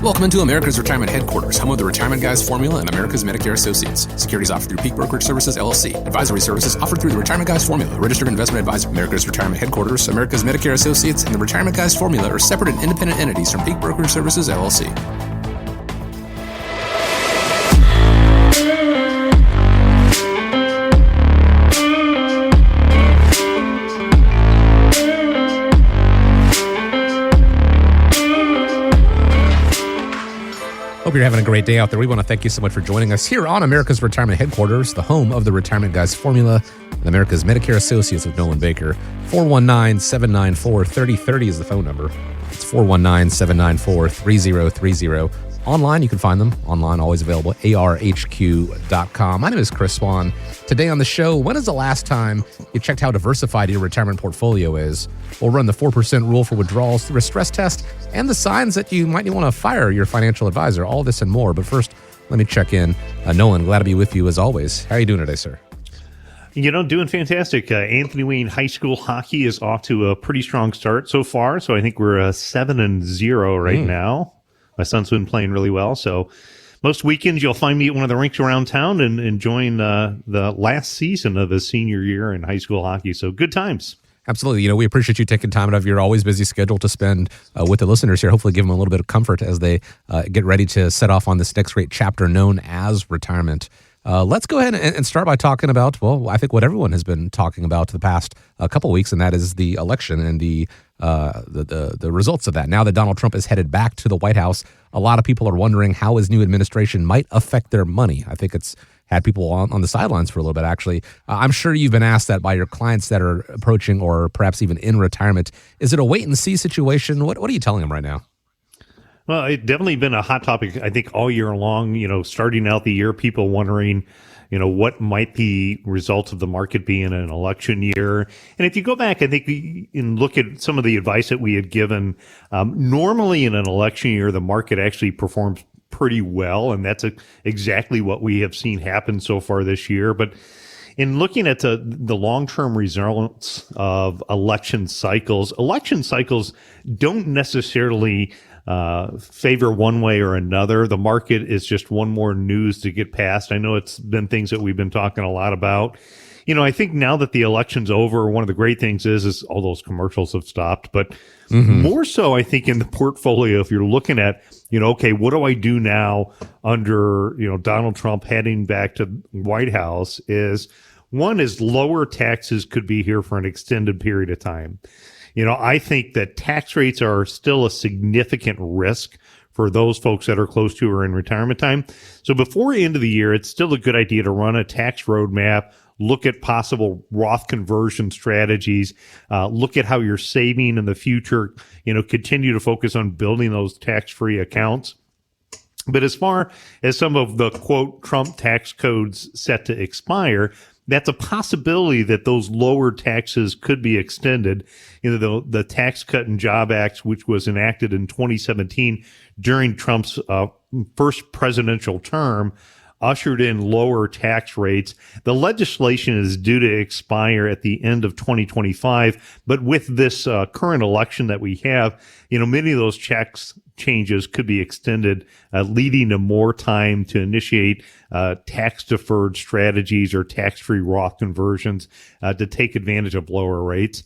Welcome into America's Retirement Headquarters, home of the Retirement Guys Formula and America's Medicare Associates. Securities offered through Peak Brokerage Services, LLC. Advisory services offered through the Retirement Guys Formula, registered investment advisor. America's Retirement Headquarters, America's Medicare Associates, and the Retirement Guys Formula are separate and independent entities from Peak Brokerage Services, LLC. Hope you're having a great day out there. We want to thank you so much for joining us here on America's Retirement Headquarters, the home of the Retirement Guys Formula and America's Medicare Associates with Nolan Baker. 419-794-3030 is the phone number. It's 419-794-3030. Online, you can find them online, always available, arhq.com. My name is Chris Swan. Today on the show, when is the last time you checked how diversified your retirement portfolio is? We'll run the 4% rule for withdrawals through a stress test and the signs that you might want to fire your financial advisor, all this and more. But first, let me check in. Nolan, glad to be with you as always. How are you doing today, sir? Doing fantastic. Anthony Wayne High School hockey is off to a pretty strong start so far. So I think we're 7-0 right now. My son's been playing really well. So most weekends you'll find me at one of the rinks around town and enjoying the last season of his senior year in high school hockey. So good times. Absolutely. We appreciate you taking time out of your always busy schedule to spend with the listeners here. Hopefully give them a little bit of comfort as they get ready to set off on this next great chapter known as retirement. Let's go ahead and start by talking about, well, I think what everyone has been talking about the past couple of weeks, and that is the election and the results of that. Now that Donald Trump is headed back to the White House, a lot of people are wondering how his new administration might affect their money. I think it's had people on the sidelines for a little bit, actually. I'm sure you've been asked that by your clients that are approaching or perhaps even in retirement. Is it a wait-and-see situation? What are you telling them right now? Well, it's definitely been a hot topic, I think, all year long. Starting out the year, people wondering, what might the results of the market be in an election year. And if you go back, I think, and look at some of the advice that we had given, normally in an election year, the market actually performs pretty well. And that's exactly what we have seen happen so far this year. But in looking at the long-term results of election cycles don't necessarily favor one way or another. The market is just one more news to get past. I know it's been things that we've been talking a lot about. I think now that the election's over, one of the great things is all those commercials have stopped. But more so, I think, in the portfolio, if you're looking at, okay, what do I do now under, Donald Trump heading back to White House is lower taxes could be here for an extended period of time. I think that tax rates are still a significant risk for those folks that are close to or in retirement time. So before the end of the year, it's still a good idea to run a tax roadmap, look at possible Roth conversion strategies, look at how you're saving in the future, continue to focus on building those tax-free accounts. But as far as some of the, quote, Trump tax codes set to expire, that's a possibility that those lower taxes could be extended. The Tax Cut and Job Act, which was enacted in 2017 during Trump's first presidential term, ushered in lower tax rates. The legislation is due to expire at the end of 2025. But with this current election that we have, many of those tax changes could be extended, leading to more time to initiate tax-deferred strategies or tax-free Roth conversions to take advantage of lower rates.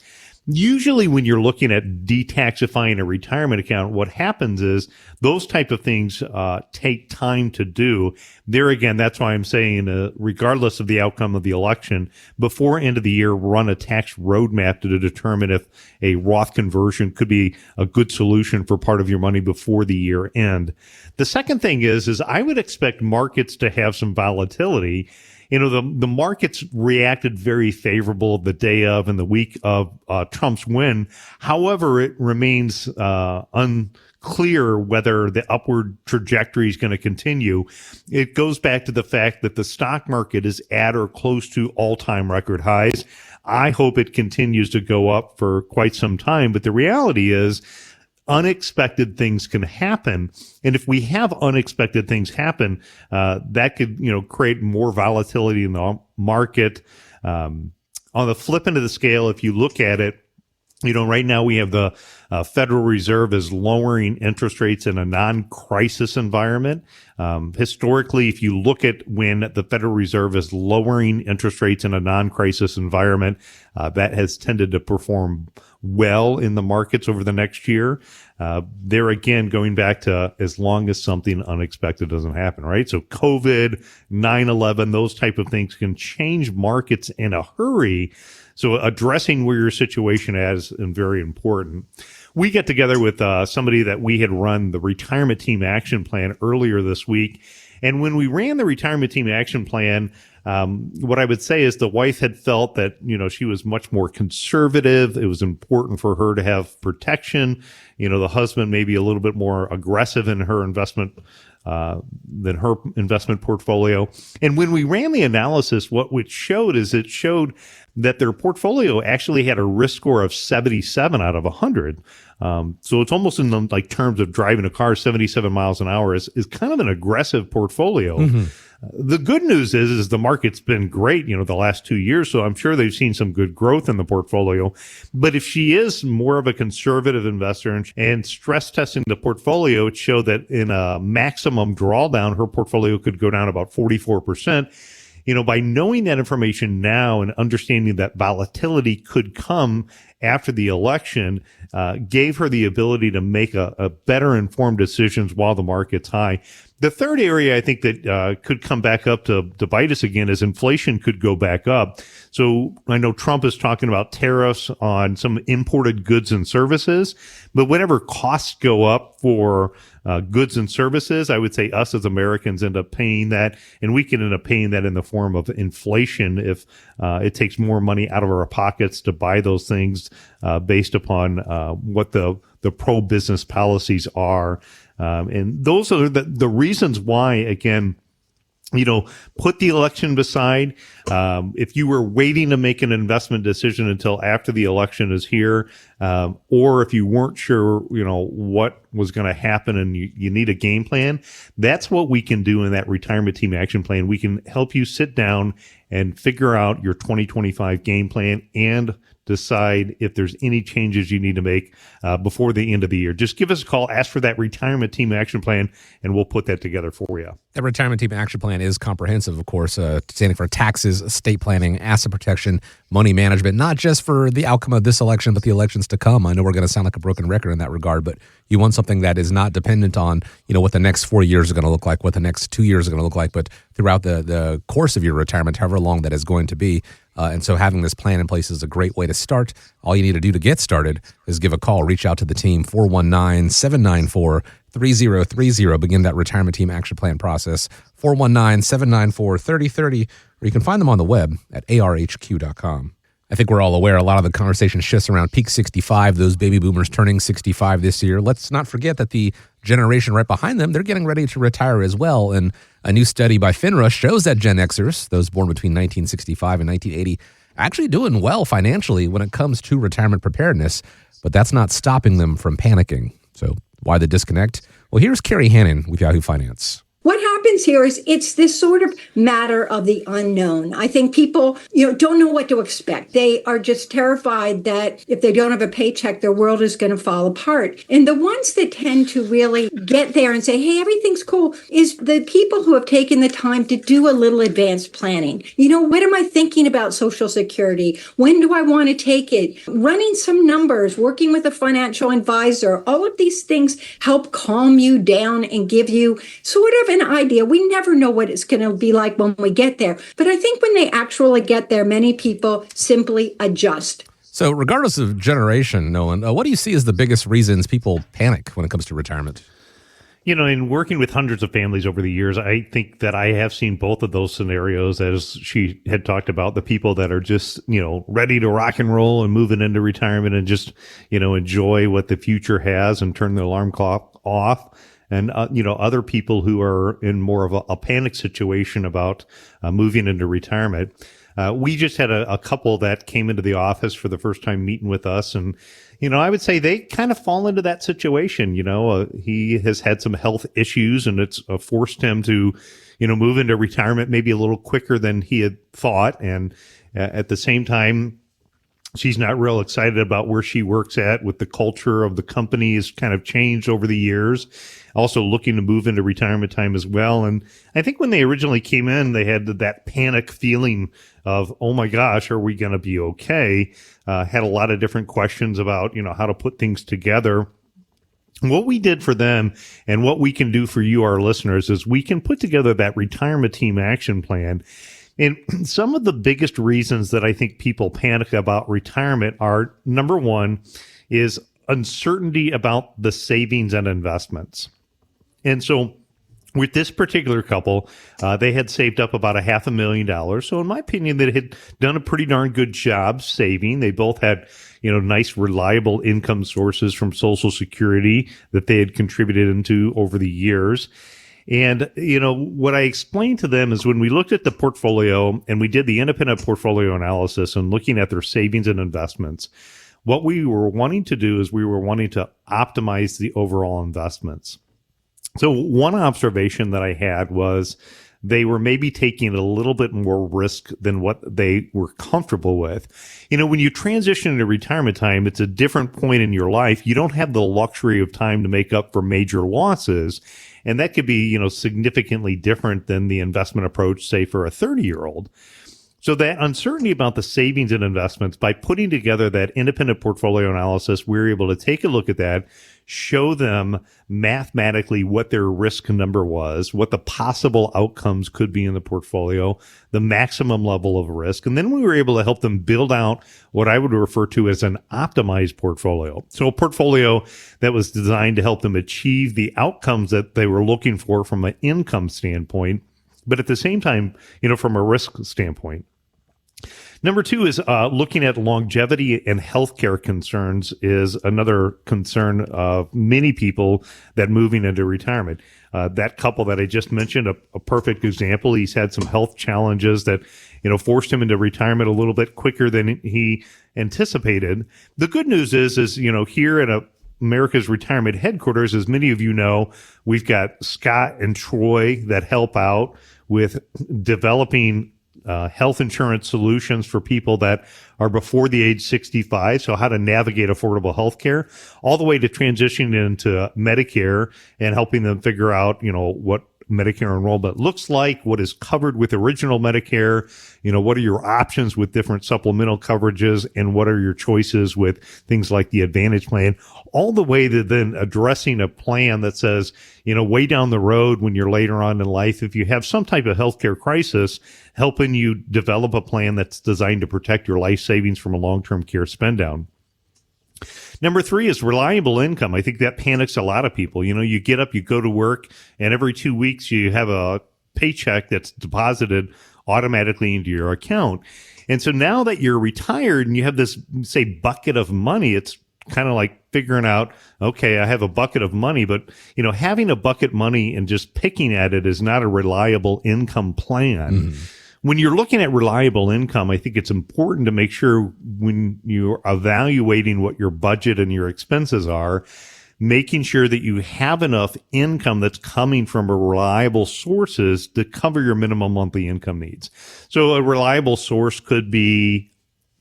Usually when you're looking at detaxifying a retirement account, what happens is those type of things take time to do. There again, that's why I'm saying, regardless of the outcome of the election, before end of the year, run a tax roadmap to determine if a Roth conversion could be a good solution for part of your money before the year end. The second thing is I would expect markets to have some volatility. The markets reacted very favorable the day of and the week of Trump's win. However, it remains unclear whether the upward trajectory is going to continue. It goes back to the fact that the stock market is at or close to all-time record highs. I hope it continues to go up for quite some time, but the reality is unexpected things can happen. And if we have unexpected things happen, that could, create more volatility in the market. On the flip end of the scale, if you look at it, Right now we have the Federal Reserve is lowering interest rates in a non-crisis environment. Historically, if you look at when the Federal Reserve is lowering interest rates in a non-crisis environment, that has tended to perform well in the markets over the next year. There again, going back to as long as something unexpected doesn't happen, right? So COVID, 9/11, those type of things can change markets in a hurry. So addressing where your situation is very important. We get together with somebody that we had run the retirement team action plan earlier this week. And when we ran the retirement team action plan, what I would say is the wife had felt that, she was much more conservative. It was important for her to have protection. The husband maybe a little bit more aggressive in her investment than her investment portfolio. And when we ran the analysis, what it showed that their portfolio actually had a risk score of 77 out of 100. So it's almost in the terms of driving a car 77 miles an hour is kind of an aggressive portfolio. Mm-hmm. The good news is the market's been great, the last 2 years. So I'm sure they've seen some good growth in the portfolio. But if she is more of a conservative investor and stress testing the portfolio, it showed that in a maximum drawdown, her portfolio could go down about 44%. By knowing that information now and understanding that volatility could come after the election, gave her the ability to make a better informed decisions while the market's high. The third area I think that could come back up to bite us again is inflation could go back up. So I know Trump is talking about tariffs on some imported goods and services, but whenever costs go up for goods and services, I would say us as Americans end up paying that, and we can end up paying that in the form of inflation if it takes more money out of our pockets to buy those things based upon what the pro-business policies are. And those are the reasons why, again, put the election beside. If you were waiting to make an investment decision until after the election is here, or if you weren't sure, what was going to happen and you need a game plan, that's what we can do in that retirement team action plan. We can help you sit down and figure out your 2025 game plan and decide if there's any changes you need to make before the end of the year. Just give us a call, ask for that retirement team action plan, and we'll put that together for you. That retirement team action plan is comprehensive, of course, standing for taxes, estate planning, asset protection, money management, not just for the outcome of this election, but the elections to come. I know we're going to sound like a broken record in that regard, but you want something that is not dependent on, what the next 4 years are going to look like, what the next 2 years are going to look like, but throughout the course of your retirement, however long that is going to be. And so having this plan in place is a great way to start. All you need to do to get started is give a call, reach out to the team, 419-794-3030. Begin that retirement team action plan process, 419-794-3030, or you can find them on the web at arhq.com. I think we're all aware a lot of the conversation shifts around peak 65, those baby boomers turning 65 this year. Let's not forget that the generation right behind them, they're getting ready to retire as well. And a new study by FINRA shows that Gen Xers, those born between 1965 and 1980, actually doing well financially when it comes to retirement preparedness, but that's not stopping them from panicking. So why the disconnect? Well, here's Carrie Hannon with Yahoo Finance. What happens here is it's this sort of matter of the unknown. I think people, don't know what to expect. They are just terrified that if they don't have a paycheck, their world is going to fall apart. And the ones that tend to really get there and say, hey, everything's cool, is the people who have taken the time to do a little advanced planning. What am I thinking about Social Security? When do I want to take it? Running some numbers, working with a financial advisor, all of these things help calm you down and give you sort of an idea. We never know what it's going to be like when we get there. But I think when they actually get there, many people simply adjust. So regardless of generation, Nolan, what do you see as the biggest reasons people panic when it comes to retirement? In working with hundreds of families over the years, I think that I have seen both of those scenarios, as she had talked about, the people that are just, ready to rock and roll and moving into retirement and just, enjoy what the future has and turn the alarm clock off. And, other people who are in more of a panic situation about moving into retirement. We just had a couple that came into the office for the first time meeting with us. And, I would say they kind of fall into that situation. He has had some health issues and it's forced him to, move into retirement maybe a little quicker than he had thought. And at the same time, She's not real excited about where she works at with the culture of the company has kind of changed over the years. Also looking to move into retirement time as well. And I think when they originally came in, they had that panic feeling of, oh my gosh, are we going to be okay? Had a lot of different questions about, how to put things together. What we did for them and what we can do for you, our listeners, is we can put together that retirement team action plan. And some of the biggest reasons that I think people panic about retirement are, number one, is uncertainty about the savings and investments. And so with this particular couple, they had saved up about $500,000. So in my opinion, they had done a pretty darn good job saving. They both had, nice, reliable income sources from Social Security that they had contributed into over the years. And, what I explained to them is when we looked at the portfolio and we did the independent portfolio analysis and looking at their savings and investments, what we were wanting to do is we were wanting to optimize the overall investments. So one observation that I had was they were maybe taking a little bit more risk than what they were comfortable with. When you transition into retirement time, it's a different point in your life. You don't have the luxury of time to make up for major losses. And that could be, significantly different than the investment approach, say, for a 30-year-old. So that uncertainty about the savings and investments, by putting together that independent portfolio analysis, we were able to take a look at that, show them mathematically what their risk number was, what the possible outcomes could be in the portfolio, the maximum level of risk. And then we were able to help them build out what I would refer to as an optimized portfolio. So a portfolio that was designed to help them achieve the outcomes that they were looking for from an income standpoint, but at the same time, from a risk standpoint. Number two is looking at longevity and healthcare concerns is another concern of many people that moving into retirement. That couple that I just mentioned, a perfect example. He's had some health challenges that, forced him into retirement a little bit quicker than he anticipated. The good news is here at America's Retirement Headquarters, as many of you know, we've got Scott and Troy that help out with developing health insurance solutions for people that are before the age 65. So how to navigate affordable health care, all the way to transitioning into Medicare and helping them figure out, what Medicare enrollment looks like, what is covered with original Medicare, what are your options with different supplemental coverages, and what are your choices with things like the Advantage plan, all the way to then addressing a plan that says, way down the road when you're later on in life, if you have some type of healthcare crisis, helping you develop a plan that's designed to protect your life savings from a long-term care spend down. Number three is reliable income. I think that panics a lot of people. You get up, you go to work, and every 2 weeks you have a paycheck that's deposited automatically into your account. And so now that you're retired and you have this, say, bucket of money, it's kind of like figuring out, okay, I have a bucket of money, but, having a bucket money and just picking at it is not a reliable income plan. When you're looking at reliable income, I think it's important to make sure when you're evaluating what your budget and your expenses are, making sure that you have enough income that's coming from reliable sources to cover your minimum monthly income needs. So a reliable source could be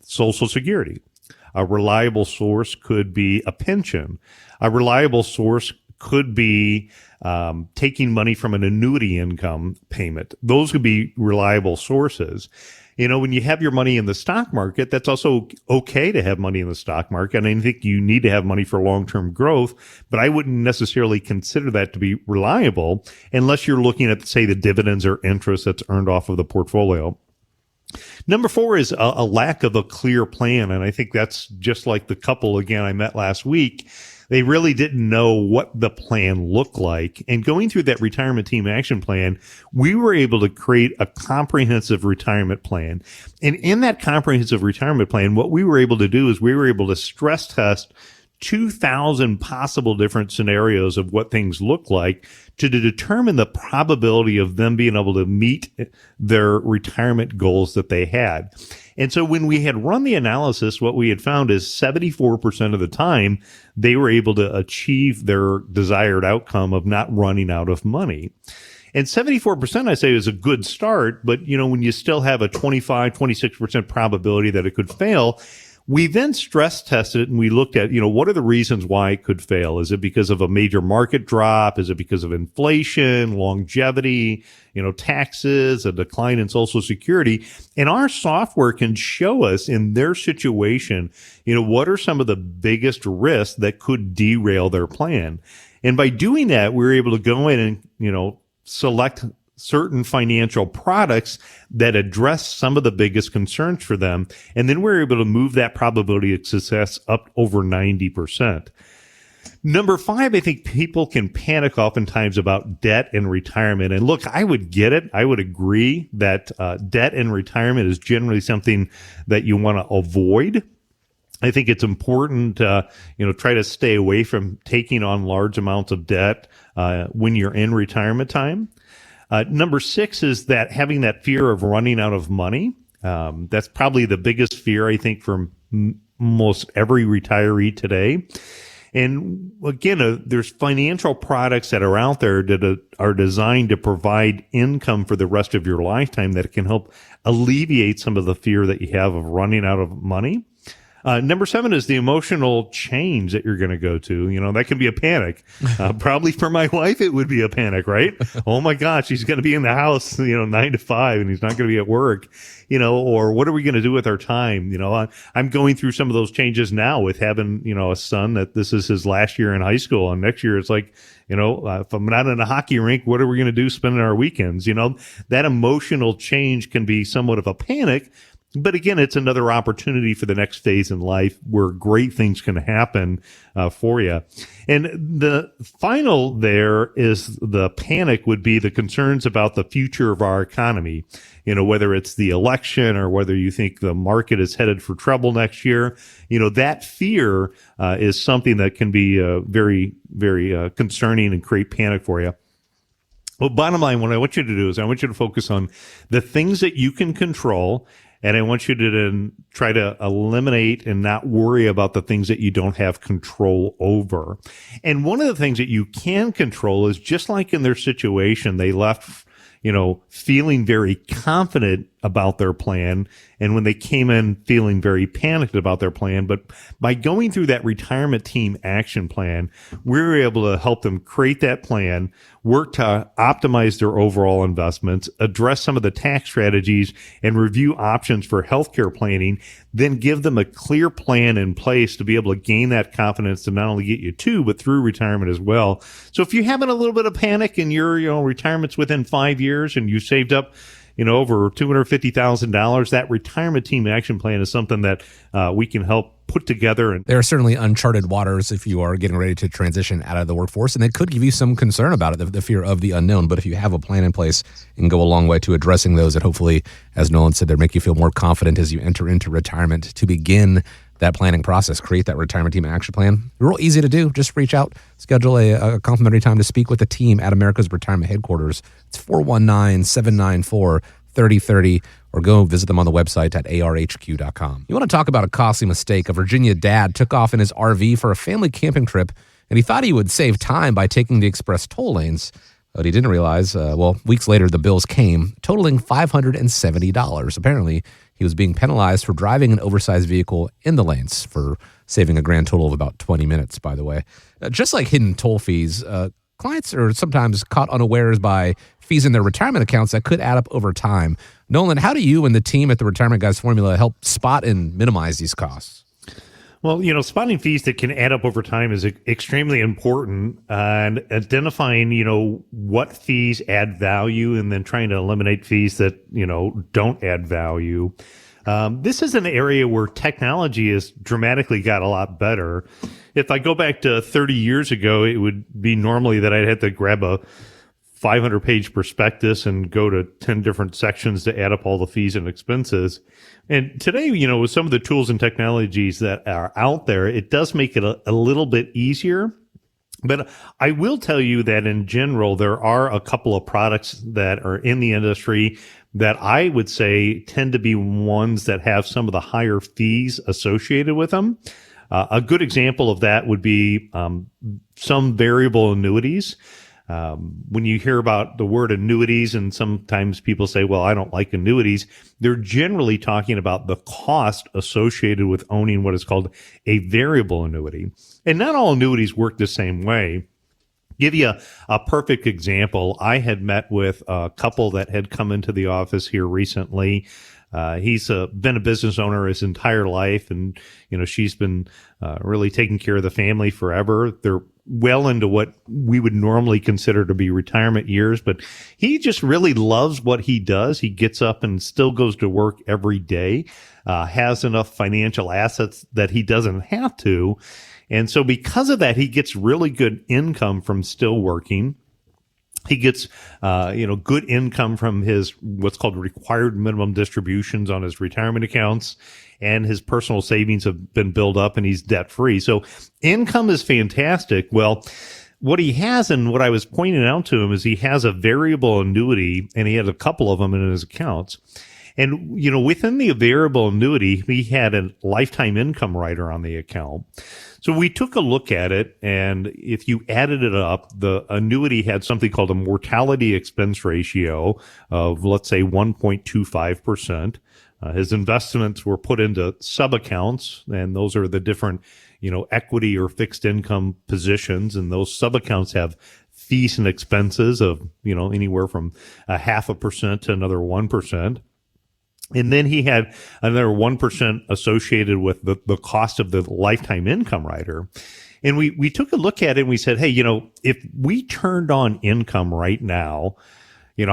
Social Security. A reliable source could be a pension. A reliable source could be taking money from an annuity income payment. Those could be reliable sources. When you have your money in the stock market, that's also okay to have money in the stock market. And I think you need to have money for long-term growth, but I wouldn't necessarily consider that to be reliable unless you're looking at, say, the dividends or interest that's earned off of the portfolio. Number four is a lack of a clear plan. And I think that's just like the couple, again, I met last week. They really didn't know what the plan looked like. And going through that retirement team action plan, we were able to create a comprehensive retirement plan. And in that comprehensive retirement plan, what we were able to do is we were able to stress test 2,000 possible different scenarios of what things look like to determine the probability of them being able to meet their retirement goals that they had. And so when we had run the analysis, what we had found is 74% of the time, they were able to achieve their desired outcome of not running out of money. And 74%, I say, is a good start. But, when you still have a 25, 26% probability that it could fail, We then stress tested it and we looked at, what are the reasons why it could fail? Is it because of a major market drop? Is it because of inflation, longevity, taxes, a decline in Social Security? And our software can show us in their situation, what are some of the biggest risks that could derail their plan? And by doing that, we're able to go in and, select certain financial products that address some of the biggest concerns for them. And then we're able to move that probability of success up over 90%. Number 5, I think people can panic oftentimes about debt and retirement. And look, I would get it. I would agree that debt and retirement is generally something that you want to avoid. I think it's important to, try to stay away from taking on large amounts of debt when you're in retirement time. Number 6 is that having that fear of running out of money. That's probably the biggest fear, I think, for most every retiree today. And again, there's financial products that are out there that are designed to provide income for the rest of your lifetime that can help alleviate some of the fear that you have of running out of money. Number 7 is the emotional change that you're going to go to. That can be a panic. Probably for my wife, it would be a panic, right? Oh my gosh, he's going to be in the house, 9 to 5 and he's not going to be at work, or what are we going to do with our time? I'm going through some of those changes now with having, a son that this is his last year in high school. And next year it's like, if I'm not in a hockey rink, what are we going to do spending our weekends? That emotional change can be somewhat of a panic. But again, it's another opportunity for the next phase in life where great things can happen for you. And the final there is the panic would be the concerns about the future of our economy, whether it's the election or whether you think the market is headed for trouble next year. That fear is something that can be very, very concerning and create panic for you. Well, bottom line, what I want you to do is I want you to focus on the things that you can control. And I want you to try to eliminate and not worry about the things that you don't have control over. And one of the things that you can control is just like in their situation, they left, feeling very confident about their plan. And when they came in feeling very panicked about their plan, but by going through that retirement team action plan, we were able to help them create that plan, work to optimize their overall investments, address some of the tax strategies, and review options for healthcare planning, then give them a clear plan in place to be able to gain that confidence to not only get you to, but through retirement as well. So if you're having a little bit of panic and your retirement's within 5 years and you saved up over $250,000, that retirement team action plan is something that we can help put together. And there are certainly uncharted waters if you are getting ready to transition out of the workforce, and it could give you some concern about it, the fear of the unknown. But if you have a plan in place, it can go a long way to addressing those that hopefully, as Nolan said, they make you feel more confident as you enter into retirement to begin that planning process, create that retirement team action plan. Real easy to do. Just reach out, schedule a complimentary time to speak with the team at America's Retirement Headquarters. It's 419-794-3030, or go visit them on the website at arhq.com. You want to talk about a costly mistake? A Virginia dad took off in his RV for a family camping trip, and he thought he would save time by taking the express toll lanes. But he didn't realize, weeks later, the bills came, totaling $570. Apparently, he was being penalized for driving an oversized vehicle in the lanes, for saving a grand total of about 20 minutes, by the way. Just like hidden toll fees, clients are sometimes caught unawares by fees in their retirement accounts that could add up over time. Nolan, how do you and the team at the Retirement Guys Formula help spot and minimize these costs? Well, spotting fees that can add up over time is extremely important, and identifying, what fees add value and then trying to eliminate fees that, don't add value. This is an area where technology has dramatically got a lot better. If I go back to 30 years ago, it would be normally that I'd have to grab a 500-page prospectus and go to 10 different sections to add up all the fees and expenses. And today, with some of the tools and technologies that are out there, it does make it a little bit easier. But I will tell you that in general, there are a couple of products that are in the industry that I would say tend to be ones that have some of the higher fees associated with them. A good example of that would be some variable annuities. When you hear about the word annuities, and sometimes people say, well, I don't like annuities, they're generally talking about the cost associated with owning what is called a variable annuity. And not all annuities work the same way. Give you a perfect example. I had met with a couple that had come into the office here recently. He's been a business owner his entire life, and she's been really taking care of the family forever. They're well into what we would normally consider to be retirement years, but he just really loves what he does. He gets up and still goes to work every day, has enough financial assets that he doesn't have to. And so because of that, he gets really good income from still working. He gets, good income from his what's called required minimum distributions on his retirement accounts, and his personal savings have been built up, and he's debt free. So income is fantastic. Well, what he has, and what I was pointing out to him, is he has a variable annuity, and he had a couple of them in his accounts. And, within the variable annuity, he had a lifetime income rider on the account. So we took a look at it, and if you added it up, the annuity had something called a mortality expense ratio of, let's say, 1.25%. His investments were put into sub-accounts, and those are the different, equity or fixed income positions. And those sub-accounts have fees and expenses of, anywhere from 0.5% to another 1%. And then he had another 1% associated with the cost of the lifetime income rider. And we took a look at it, and we said, hey, if we turned on income right now,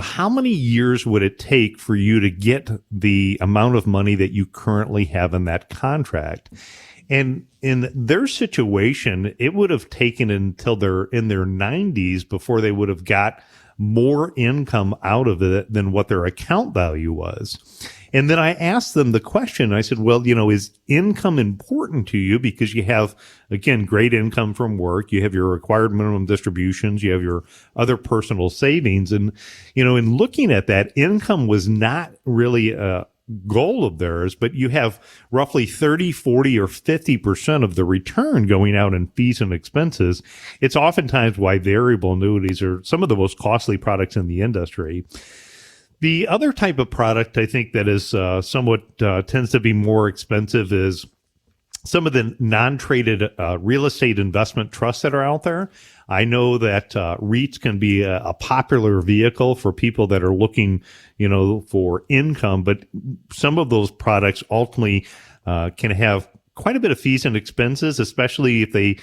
how many years would it take for you to get the amount of money that you currently have in that contract? And in their situation, it would have taken until they're in their 90s before they would have got more income out of it than what their account value was. And then I asked them the question. I said, well, is income important to you? Because you have, again, great income from work. You have your required minimum distributions. You have your other personal savings. And, in looking at that, income was not really a goal of theirs, but you have roughly 30, 40, or 50% of the return going out in fees and expenses. It's oftentimes why variable annuities are some of the most costly products in the industry. The other type of product I think that is somewhat tends to be more expensive is some of the non-traded real estate investment trusts that are out there. I know that REITs can be a popular vehicle for people that are looking, for income, but some of those products ultimately can have quite a bit of fees and expenses, especially if they,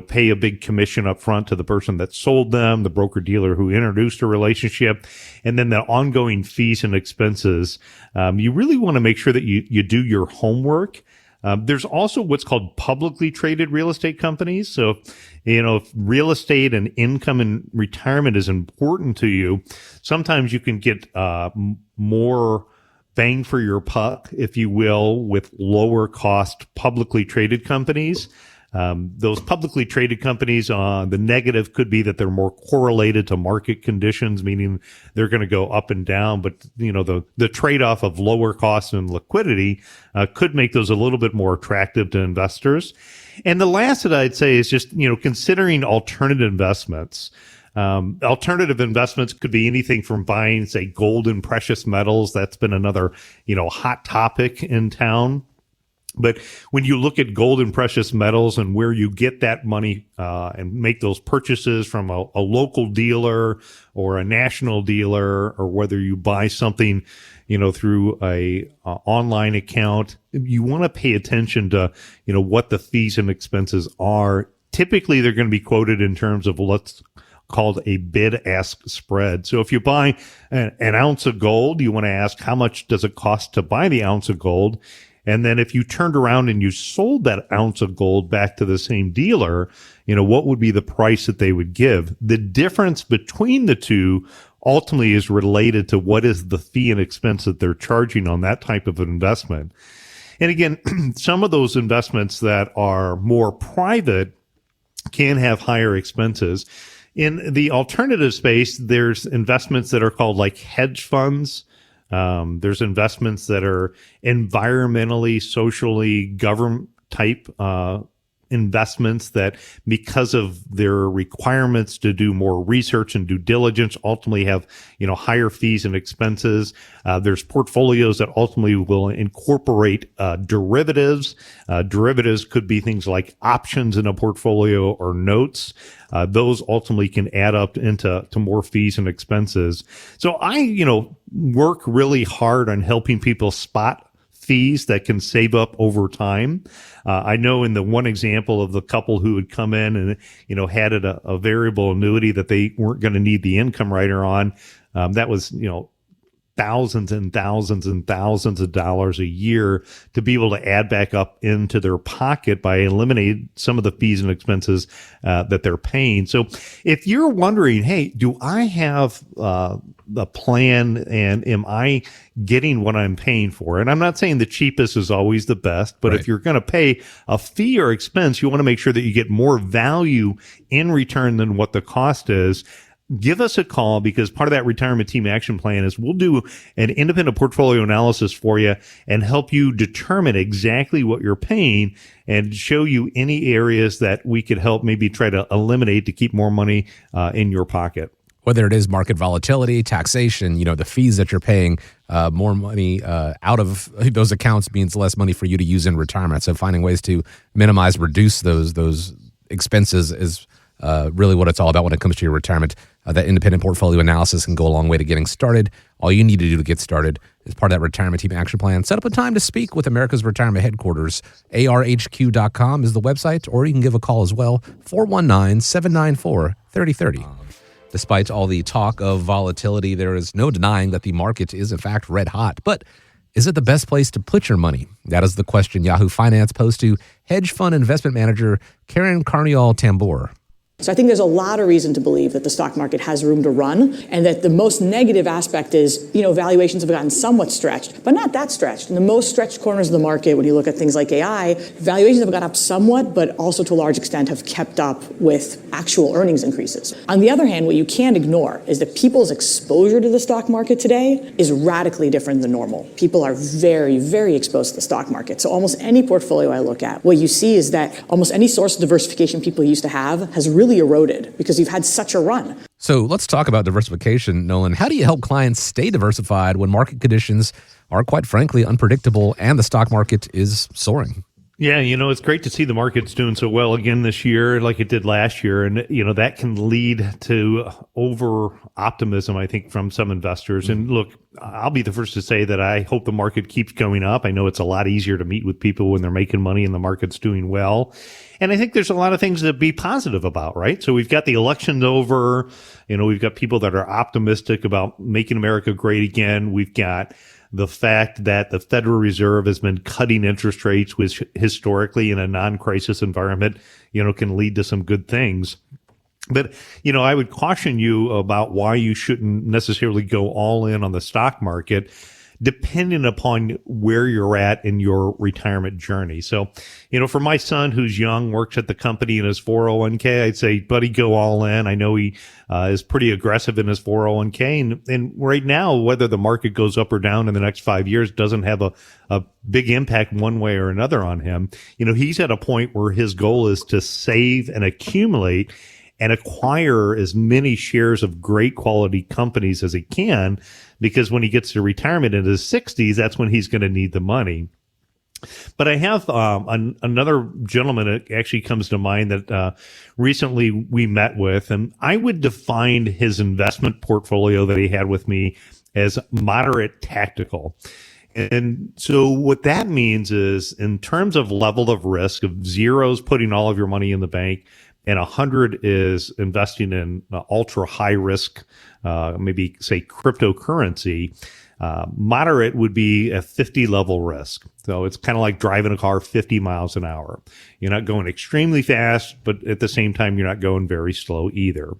pay a big commission up front to the person that sold them, the broker dealer who introduced a relationship, and then the ongoing fees and expenses. You really want to make sure that you do your homework. There's also what's called publicly traded real estate companies. So, if real estate and income and retirement is important to you, sometimes you can get more bang for your buck, if you will, with lower cost publicly traded companies. Those publicly traded companies, the negative could be that they're more correlated to market conditions, meaning they're going to go up and down. But, the trade-off of lower cost and liquidity could make those a little bit more attractive to investors. And the last that I'd say is just, considering alternative investments. Alternative investments could be anything from buying, say, gold and precious metals. That's been another, hot topic in town. But when you look at gold and precious metals and where you get that money and make those purchases from a local dealer or a national dealer, or whether you buy something, through a online account, you want to pay attention to, what the fees and expenses are. Typically, they're going to be quoted in terms of what's called a bid-ask spread. So if you buy an ounce of gold, you want to ask, how much does it cost to buy the ounce of gold? And then if you turned around and you sold that ounce of gold back to the same dealer, what would be the price that they would give? The difference between the two ultimately is related to what is the fee and expense that they're charging on that type of an investment. And again, some of those investments that are more private can have higher expenses. In the alternative space, there's investments that are called like hedge funds. There's investments that are environmentally, socially, government type investments that, because of their requirements to do more research and due diligence, ultimately have, higher fees and expenses. There's portfolios that ultimately will incorporate derivatives. Derivatives could be things like options in a portfolio or notes. Those ultimately can add up into more fees and expenses. So I, work really hard on helping people spot fees that can save up over time. I know in the one example of the couple who had come in and, had a variable annuity that they weren't going to need the income rider on, that was, thousands and thousands and thousands of dollars a year to be able to add back up into their pocket by eliminating some of the fees and expenses that they're paying. So if you're wondering, hey, do I have a plan and am I getting what I'm paying for? And I'm not saying the cheapest is always the best, but if you're going to pay a fee or expense, you want to make sure that you get more value in return than what the cost is. Give us a call, because part of that retirement team action plan is we'll do an independent portfolio analysis for you and help you determine exactly what you're paying and show you any areas that we could help maybe try to eliminate to keep more money in your pocket. Whether it is market volatility, taxation, the fees that you're paying, more money out of those accounts means less money for you to use in retirement. So finding ways to minimize, reduce those expenses is really what it's all about when it comes to your retirement. That independent portfolio analysis can go a long way to getting started. All you need to do to get started is part of that retirement team action plan. Set up a time to speak with America's Retirement Headquarters. ARHQ.com is the website, or you can give a call as well, 419-794-3030. Despite all the talk of volatility, there is no denying that the market is in fact red hot. But is it the best place to put your money? That is the question Yahoo Finance posed to hedge fund investment manager Karen Carniol-Tambor. So I think there's a lot of reason to believe that the stock market has room to run, and that the most negative aspect is, valuations have gotten somewhat stretched, but not that stretched. In the most stretched corners of the market, when you look at things like AI, valuations have gone up somewhat, but also to a large extent have kept up with actual earnings increases. On the other hand, what you can't ignore is that people's exposure to the stock market today is radically different than normal. People are very, very exposed to the stock market. So almost any portfolio I look at, what you see is that almost any source of diversification people used to have has really eroded because you've had such a run. So let's talk about diversification, Nolan. How do you help clients stay diversified when market conditions are, quite frankly, unpredictable and the stock market is soaring? Yeah, it's great to see the market's doing so well again this year, like it did last year. And, that can lead to over optimism, I think, from some investors. And look, I'll be the first to say that I hope the market keeps going up. I know it's a lot easier to meet with people when they're making money and the market's doing well. And I think there's a lot of things to be positive about, right? So we've got the elections over. We've got people that are optimistic about making America great again. We've got the fact that the Federal Reserve has been cutting interest rates, which historically in a non-crisis environment, can lead to some good things. But, I would caution you about why you shouldn't necessarily go all in on the stock market, depending upon where you're at in your retirement journey. So, for my son who's young, works at the company in his 401k, I'd say, buddy, go all in. I know he is pretty aggressive in his 401k. And right now, whether the market goes up or down in the next 5 years doesn't have a big impact one way or another on him. He's at a point where his goal is to save and accumulate and acquire as many shares of great quality companies as he can, because when he gets to retirement in his 60s, that's when he's going to need the money. But I have another gentleman that actually comes to mind that recently we met with, and I would define his investment portfolio that he had with me as moderate tactical. And so what that means is, in terms of level of risk, of zeros putting all of your money in the bank, and 100 is investing in ultra high risk, maybe say cryptocurrency. Moderate would be a 50 level risk. So it's kind of like driving a car 50 miles an hour. You're not going extremely fast, but at the same time, you're not going very slow either.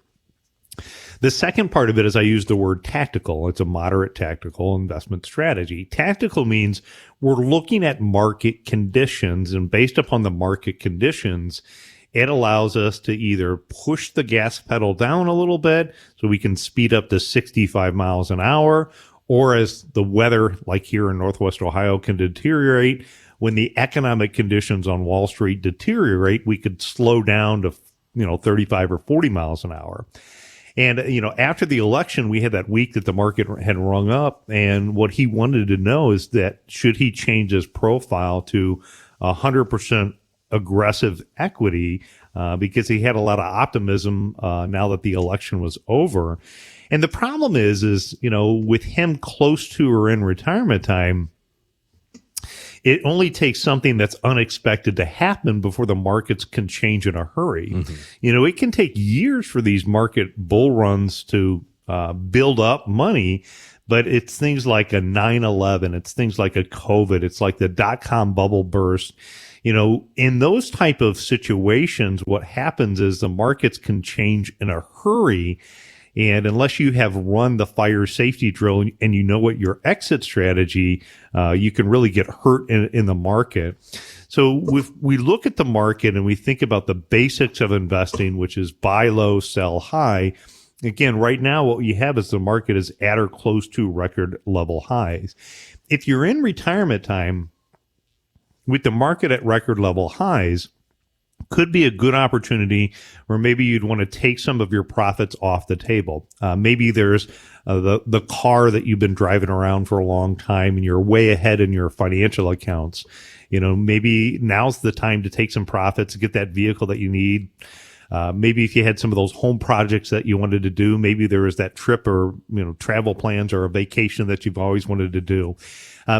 The second part of it is I use the word tactical. It's a moderate tactical investment strategy. Tactical means we're looking at market conditions, and based upon the market conditions, it allows us to either push the gas pedal down a little bit so we can speed up to 65 miles an hour, or as the weather, like here in Northwest Ohio, can deteriorate, when the economic conditions on Wall Street deteriorate, we could slow down to 35 or 40 miles an hour. And, after the election, we had that week that the market had rung up. And what he wanted to know is that should he change his profile to 100% aggressive equity, because he had a lot of optimism now that the election was over. And the problem is, with him close to or in retirement time, it only takes something that's unexpected to happen before the markets can change in a hurry. Mm-hmm. It can take years for these market bull runs to build up money, but it's things like a 9/11, it's things like a COVID, it's like the dot-com bubble burst. In those type of situations, what happens is the markets can change in a hurry. And unless you have run the fire safety drill and you know what your exit strategy, you can really get hurt in the market. So if we look at the market and we think about the basics of investing, which is buy low, sell high. Again, right now, what you have is the market is at or close to record level highs. If you're in retirement time with the market at record level highs, could be a good opportunity where maybe you'd want to take some of your profits off the table. Maybe there's the car that you've been driving around for a long time and you're way ahead in your financial accounts. Maybe now's the time to take some profits, get that vehicle that you need. Maybe if you had some of those home projects that you wanted to do, maybe there was that trip or, travel plans or a vacation that you've always wanted to do.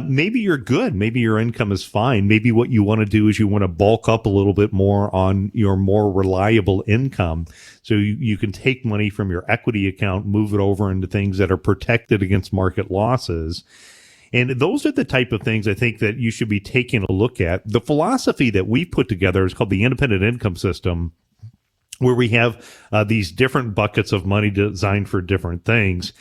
Maybe you're good. Maybe your income is fine. Maybe what you want to do is you want to bulk up a little bit more on your more reliable income. So you can take money from your equity account, move it over into things that are protected against market losses. And those are the type of things I think that you should be taking a look at. The philosophy that we put together is called the independent income system, where we have these different buckets of money designed for different things.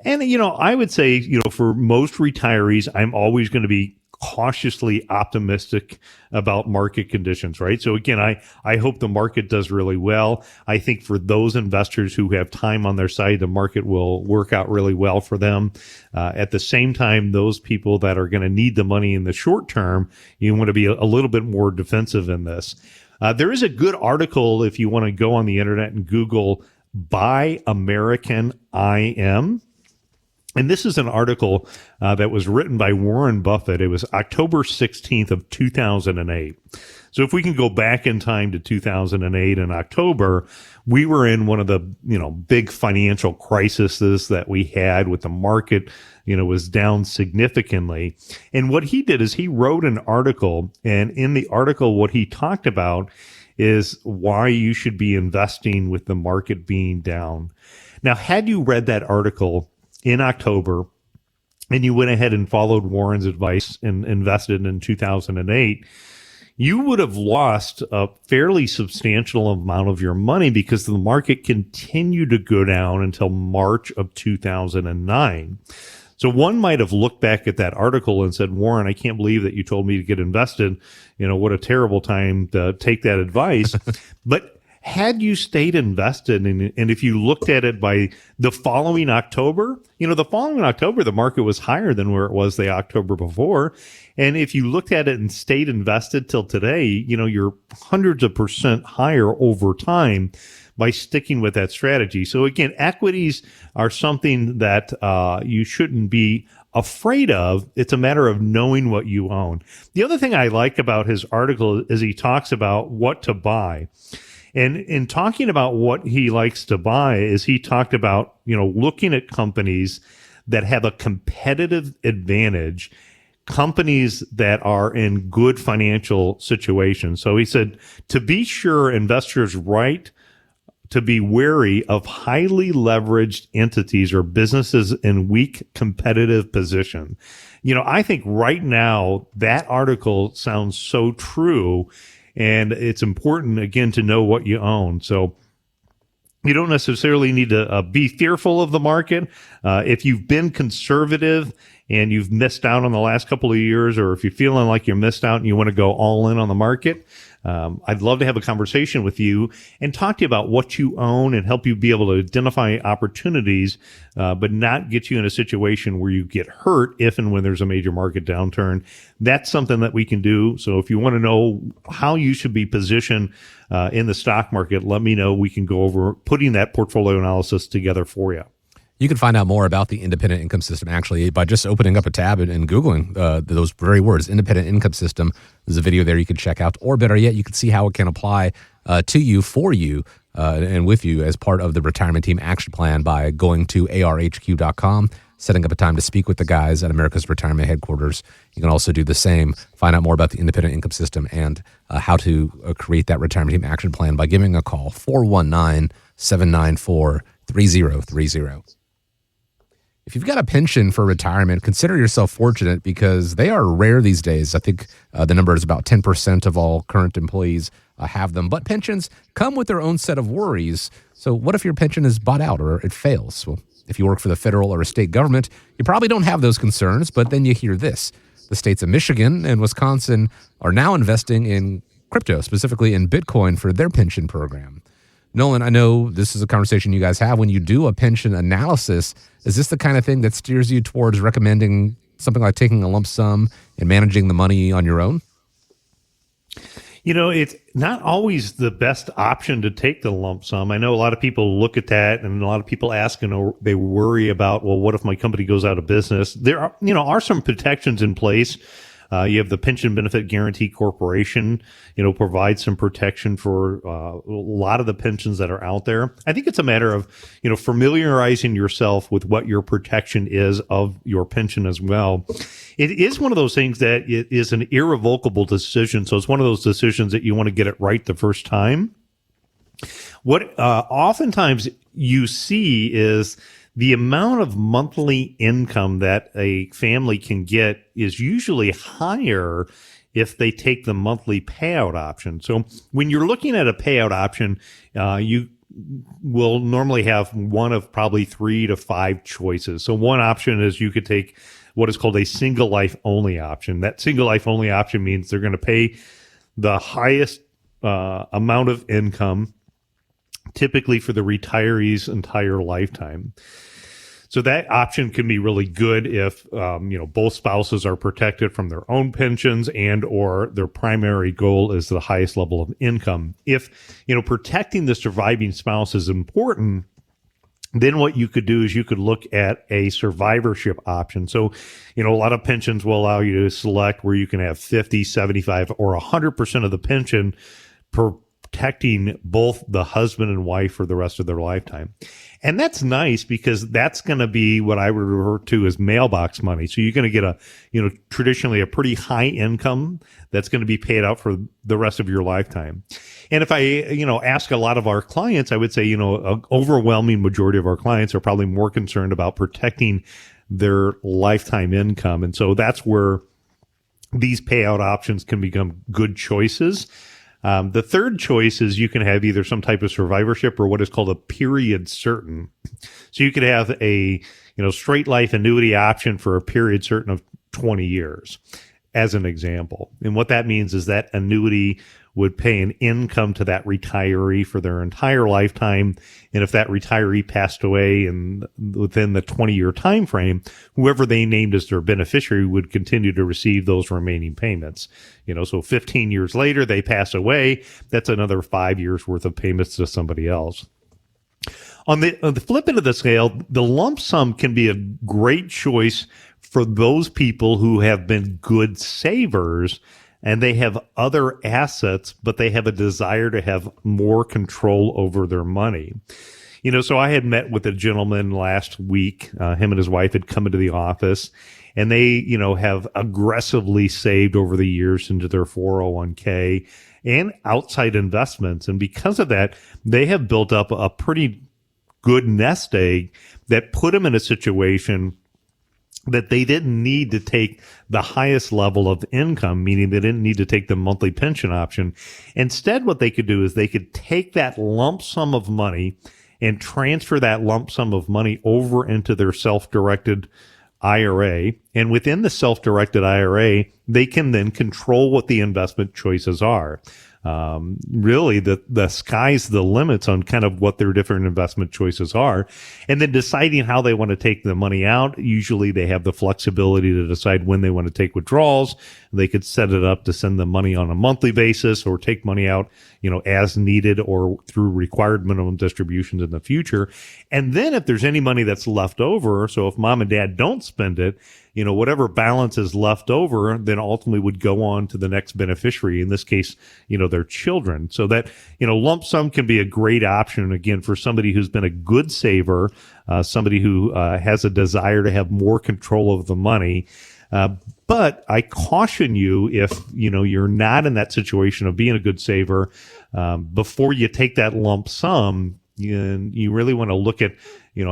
And, I would say, for most retirees, I'm always going to be cautiously optimistic about market conditions, right? So again, I hope the market does really well. I think for those investors who have time on their side, the market will work out really well for them. At the same time, those people that are going to need the money in the short term, you want to be a little bit more defensive in this. There is a good article if you want to go on the internet and Google Buy American IM. And this is an article that was written by Warren Buffett. It was October 16th of 2008. So if we can go back in time to 2008 in October, we were in one of the, big financial crises that we had with the market, was down significantly. And what he did is he wrote an article, and in the article, what he talked about is why you should be investing with the market being down. Now, had you read that article in October and you went ahead and followed Warren's advice and invested in 2008, you would have lost a fairly substantial amount of your money because the market continued to go down until March of 2009. So one might have looked back at that article and said, Warren, I can't believe that you told me to get invested. What a terrible time to take that advice. But had you stayed invested, and if you looked at it by the following October, the market was higher than where it was the October before. And if you looked at it and stayed invested till today, you're hundreds of % higher over time by sticking with that strategy. So again, equities are something that you shouldn't be afraid of. It's a matter of knowing what you own. The other thing I like about his article is he talks about what to buy. And in talking about what he likes to buy is he talked about, looking at companies that have a competitive advantage, companies that are in good financial situations. So he said, to be sure, investors right to be wary of highly leveraged entities or businesses in weak competitive position. I think right now that article sounds so true. And it's important, again, to know what you own. So you don't necessarily need to be fearful of the market. If you've been conservative and you've missed out on the last couple of years, or if you're feeling like you're missed out and you want to go all in on the market, I'd love to have a conversation with you and talk to you about what you own and help you be able to identify opportunities, but not get you in a situation where you get hurt if and when there's a major market downturn. That's something that we can do. So if you want to know how you should be positioned in the stock market, let me know. We can go over putting that portfolio analysis together for you. You can find out more about the independent income system actually by just opening up a tab and Googling those very words, independent income system. There's a video there you can check out, or better yet, you can see how it can apply to you, for you, and with you as part of the Retirement Team Action Plan by going to arhq.com, setting up a time to speak with the guys at America's Retirement Headquarters. You can also do the same, find out more about the independent income system and how to create that Retirement Team Action Plan by giving a call, 419-794-3030. If you've got a pension for retirement, consider yourself fortunate because they are rare these days. I think the number is about 10% of all current employees have them. But pensions come with their own set of worries. So what if your pension is bought out or it fails? Well, if you work for the federal or a state government, you probably don't have those concerns. But then you hear this. The states of Michigan and Wisconsin are now investing in crypto, specifically in Bitcoin for their pension program. Nolan, I know this is a conversation you guys have when you do a pension analysis. Is this the kind of thing that steers you towards recommending something like taking a lump sum and managing the money on your own? You know, it's not always the best option to take the lump sum. I know a lot of people look at that and a lot of people ask and they worry about, well, what if my company goes out of business? There are some protections in place. You have the Pension Benefit Guaranty Corporation, provides some protection for a lot of the pensions that are out there. I think it's a matter of, familiarizing yourself with what your protection is of your pension as well. It is one of those things that it is an irrevocable decision. So it's one of those decisions that you want to get it right the first time. What oftentimes you see is the amount of monthly income that a family can get is usually higher if they take the monthly payout option. So when you're looking at a payout option, you will normally have one of probably 3 to 5 choices. So one option is you could take what is called a single life only option. That single life only option means they're going to pay the highest amount of income, typically for the retiree's entire lifetime. So that option can be really good if, both spouses are protected from their own pensions and or their primary goal is the highest level of income. If, protecting the surviving spouse is important, then what you could do is you could look at a survivorship option. So, a lot of pensions will allow you to select where you can have 50, 75, or 100% of the pension protecting both the husband and wife for the rest of their lifetime. And that's nice because that's going to be what I would refer to as mailbox money. So you're going to get traditionally a pretty high income that's going to be paid out for the rest of your lifetime. And if I, ask a lot of our clients, I would say, an overwhelming majority of our clients are probably more concerned about protecting their lifetime income. And so that's where these payout options can become good choices. The third choice is you can have either some type of survivorship or what is called a period certain. So you could have a, straight life annuity option for a period certain of 20 years as an example. And what that means is that annuity would pay an income to that retiree for their entire lifetime. And if that retiree passed away within the 20-year time frame, whoever they named as their beneficiary would continue to receive those remaining payments. So 15 years later, they pass away. That's another 5 years worth of payments to somebody else. On the flip end of the scale, the lump sum can be a great choice for those people who have been good savers and they have other assets, but they have a desire to have more control over their money. So I had met with a gentleman last week. Him and his wife had come into the office, and they, have aggressively saved over the years into their 401k and outside investments. And because of that, they have built up a pretty good nest egg that put them in a situation that they didn't need to take the highest level of income, meaning they didn't need to take the monthly pension option. Instead, what they could do is they could take that lump sum of money and transfer that lump sum of money over into their self-directed IRA. And within the self-directed IRA, they can then control what the investment choices are. Really, the sky's the limits on kind of what their different investment choices are. And then deciding how they want to take the money out. Usually they have the flexibility to decide when they want to take withdrawals. They could set it up to send the money on a monthly basis or take money out, as needed or through required minimum distributions in the future. And then if there's any money that's left over, so if mom and dad don't spend it, whatever balance is left over, then ultimately would go on to the next beneficiary, in this case, their children. So that, lump sum can be a great option, again, for somebody who's been a good saver, somebody who has a desire to have more control of the money. But I caution you, if, you're not in that situation of being a good saver, before you take that lump sum, you really want to look at,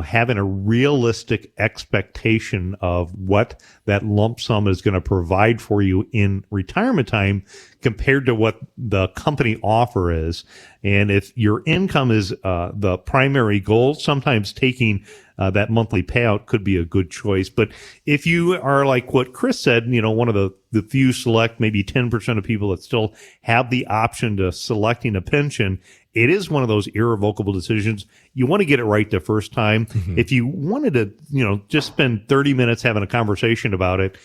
having a realistic expectation of what that lump sum is going to provide for you in retirement time compared to what the company offer is. And if your income is the primary goal, sometimes taking that monthly payout could be a good choice. But if you are like what Chris said, one of the few select, maybe 10% of people that still have the option to selecting a pension, it is one of those irrevocable decisions. You want to get it right the first time. Mm-hmm. If you wanted to, just spend 30 minutes having a conversation about it,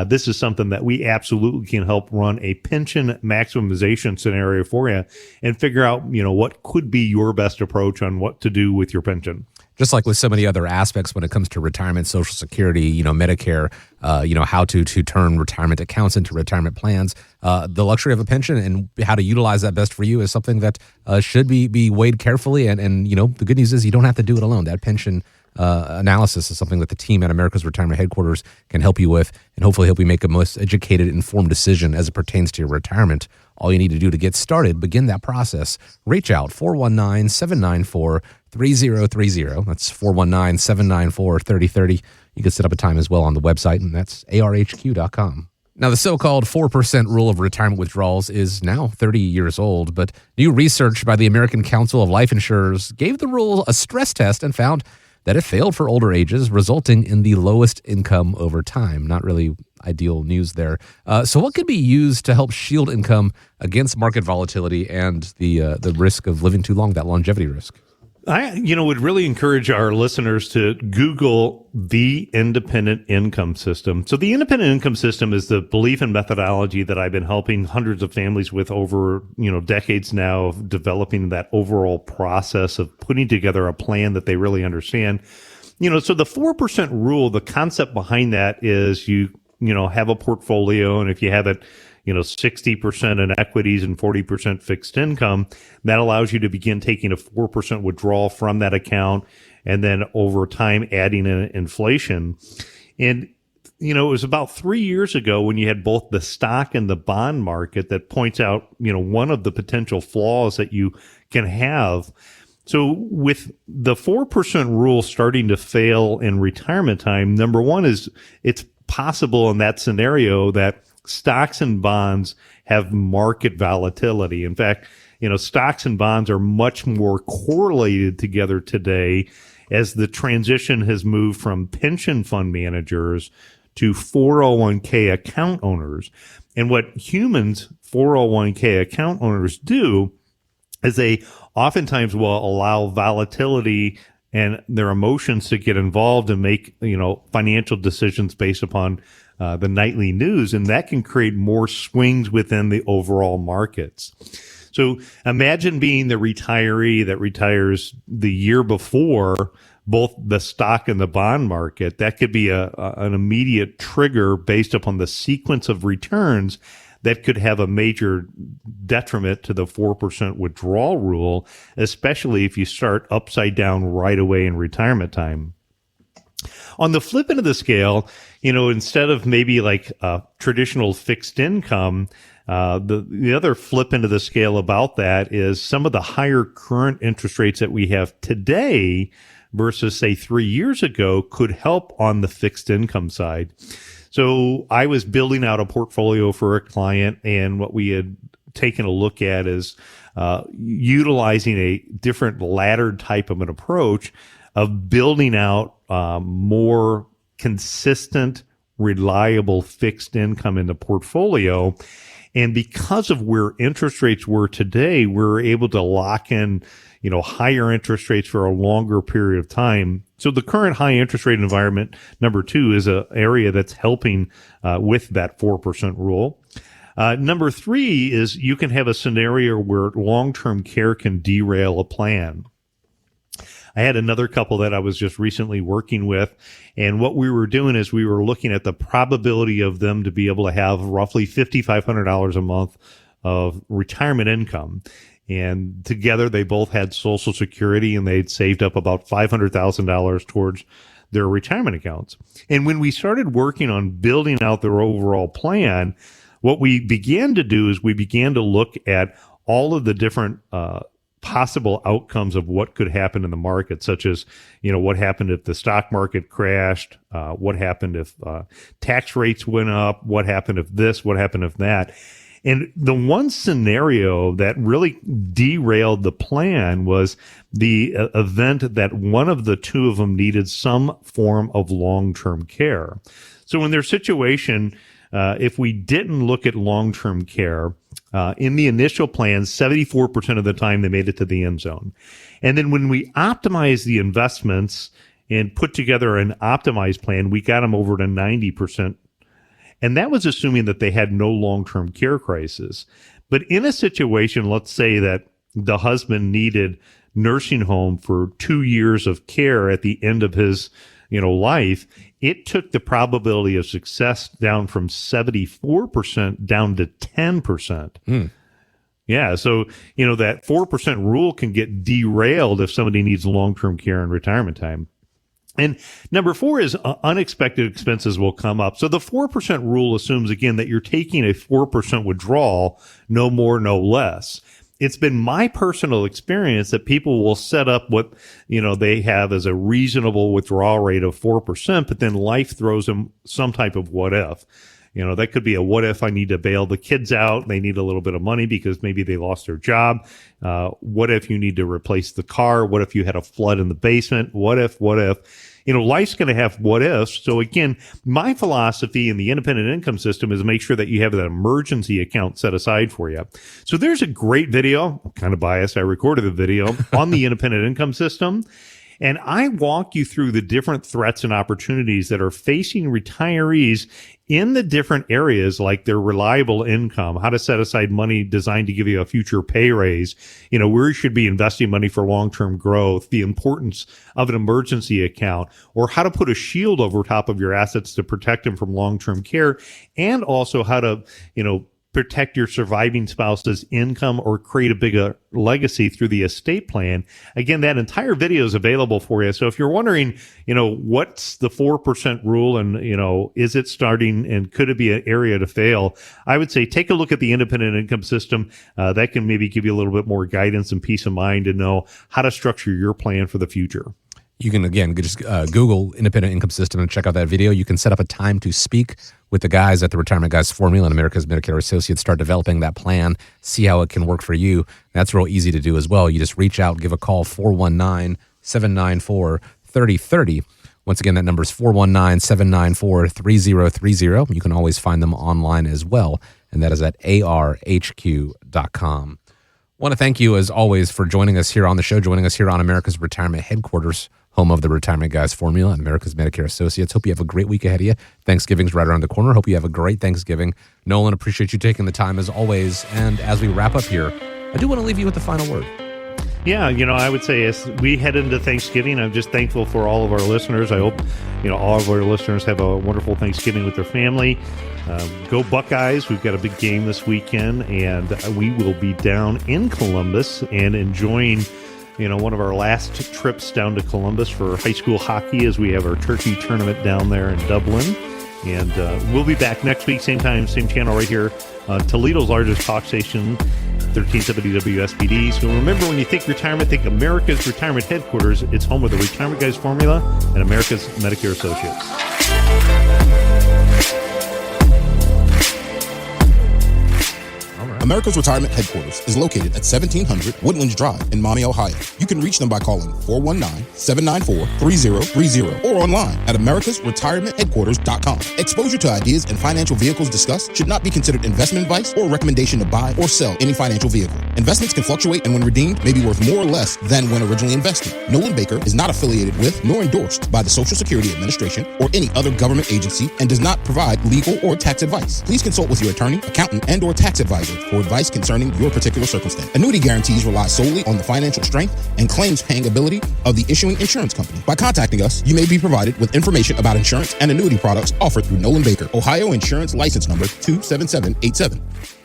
this is something that we absolutely can help run a pension maximization scenario for you and figure out, what could be your best approach on what to do with your pension. Just like with so many other aspects when it comes to retirement, Social Security, Medicare, how to turn retirement accounts into retirement plans, the luxury of a pension and how to utilize that best for you is something that should be weighed carefully. And the good news is you don't have to do it alone. That pension analysis is something that the team at America's Retirement Headquarters can help you with and hopefully help you make a most educated, informed decision as it pertains to your retirement. All you need to do to get started, begin that process, reach out, 419-794-3030. That's 419-794-3030. You can set up a time as well on the website, and that's arhq.com. Now, the so-called 4% rule of retirement withdrawals is now 30 years old, but new research by the American Council of Life Insurers gave the rule a stress test and found that it failed for older ages, resulting in the lowest income over time. Not really ideal news there. So what could be used to help shield income against market volatility and the risk of living too long, that longevity risk? I, would really encourage our listeners to Google the independent income system. So the independent income system is the belief and methodology that I've been helping hundreds of families with over, decades now of developing that overall process of putting together a plan that they really understand. So the 4% rule, the concept behind that is you have a portfolio, and if you have it 60% in equities and 40% fixed income, that allows you to begin taking a 4% withdrawal from that account and then over time adding in inflation. And, it was about 3 years ago when you had both the stock and the bond market that points out, one of the potential flaws that you can have. So with the 4% rule starting to fail in retirement time, number one is it's possible in that scenario that stocks and bonds have market volatility. In fact, stocks and bonds are much more correlated together today as the transition has moved from pension fund managers to 401k account owners. And what humans, 401k account owners, do is they oftentimes will allow volatility and their emotions to get involved and make, financial decisions based upon the nightly news, and that can create more swings within the overall markets. So imagine being the retiree that retires the year before both the stock and the bond market. That could be an immediate trigger based upon the sequence of returns that could have a major detriment to the 4% withdrawal rule, especially if you start upside down right away in retirement time. On the flip end of the scale, instead of maybe like traditional fixed income, the other flip end of the scale about that is some of the higher current interest rates that we have today versus, say, 3 years ago could help on the fixed income side. So I was building out a portfolio for a client, and what we had taken a look at is utilizing a different laddered type of an approach of building out more consistent, reliable fixed income in the portfolio. And because of where interest rates were today, we're able to lock in, higher interest rates for a longer period of time. So the current high interest rate environment, number two, is an area that's helping with that 4% rule. Number three is you can have a scenario where long-term care can derail a plan. I had another couple that I was just recently working with, and what we were doing is we were looking at the probability of them to be able to have roughly $5,500 a month of retirement income. And together they both had Social Security, and they'd saved up about $500,000 towards their retirement accounts. And when we started working on building out their overall plan, what we began to do is we began to look at all of the different possible outcomes of what could happen in the market, such as, what happened if the stock market crashed, what happened if tax rates went up, what happened if this, what happened if that. And the one scenario that really derailed the plan was the event that one of the two of them needed some form of long-term care. So in their situation, if we didn't look at long-term care, in the initial plan, 74% of the time they made it to the end zone. And then when we optimized the investments and put together an optimized plan, we got them over to 90%. And that was assuming that they had no long-term care crisis. But in a situation, let's say that the husband needed nursing home for 2 years of care at the end of his life, it took the probability of success down from 74% down to 10%. Yeah. So, that 4% rule can get derailed if somebody needs long-term care in retirement time. And number four is unexpected expenses will come up. So the 4% rule assumes, again, that you're taking a 4% withdrawal, no more, no less. It's been my personal experience that people will set up what, they have as a reasonable withdrawal rate of 4%, but then life throws them some type of what if. That could be a what if I need to bail the kids out. They need a little bit of money because maybe they lost their job. What if you need to replace the car? What if you had a flood in the basement? What if? Life's going to have what ifs. So again, my philosophy in the independent income system is to make sure that you have that emergency account set aside for you. So there's a great video. I'm kind of biased. I recorded the video on the independent income system. And I walk you through the different threats and opportunities that are facing retirees in the different areas, like their reliable income, how to set aside money designed to give you a future pay raise, where you should be investing money for long-term growth, the importance of an emergency account, or how to put a shield over top of your assets to protect them from long-term care, and also how to, protect your surviving spouse's income or create a bigger legacy through the estate plan. Again, that entire video is available for you. So if you're wondering, what's the 4% rule and, is it starting and could it be an area to fail? I would say take a look at the independent income system. That can maybe give you a little bit more guidance and peace of mind to know how to structure your plan for the future. You can, again, just Google independent income system and check out that video. You can set up a time to speak with the guys at the Retirement Guys Formula and America's Medicare Associates, start developing that plan, see how it can work for you. That's real easy to do as well. You just reach out, give a call, 419-794-3030. Once again, that number is 419-794-3030. You can always find them online as well, and that is at arhq.com. I want to thank you, as always, for joining us here on the show, joining us here on America's Retirement Headquarters, home of the Retirement Guys Formula and America's Medicare Associates. Hope you have a great week ahead of you. Thanksgiving's right around the corner. Hope you have a great Thanksgiving. Nolan, appreciate you taking the time as always. And as we wrap up here, I do want to leave you with the final word. Yeah, I would say as we head into Thanksgiving, I'm just thankful for all of our listeners. I hope, all of our listeners have a wonderful Thanksgiving with their family. Go Buckeyes. We've got a big game this weekend, and we will be down in Columbus and enjoying, one of our last trips down to Columbus for high school hockey as we have our turkey tournament down there in Dublin. And we'll be back next week, same time, same channel right here, Toledo's largest talk station, 1370 WSPD. So remember, when you think retirement, think America's Retirement Headquarters. It's home of the Retirement Guys Formula and America's Medicare Associates. All right. America's Retirement Headquarters is located at 1700 Woodlands Drive in Maumee, Ohio. You can reach them by calling 419-794-3030 or online at americasretirementheadquarters.com. Exposure to ideas and financial vehicles discussed should not be considered investment advice or recommendation to buy or sell any financial vehicle. Investments can fluctuate and when redeemed may be worth more or less than when originally invested. Nolan Baker is not affiliated with nor endorsed by the Social Security Administration or any other government agency and does not provide legal or tax advice. Please consult with your attorney, accountant, and or tax advisor for advice concerning your particular circumstance. Annuity guarantees rely solely on the financial strength and claims paying ability of the issuing insurance company. By contacting us, you may be provided with information about insurance and annuity products offered through Nolan Baker, Ohio Insurance License Number 27787.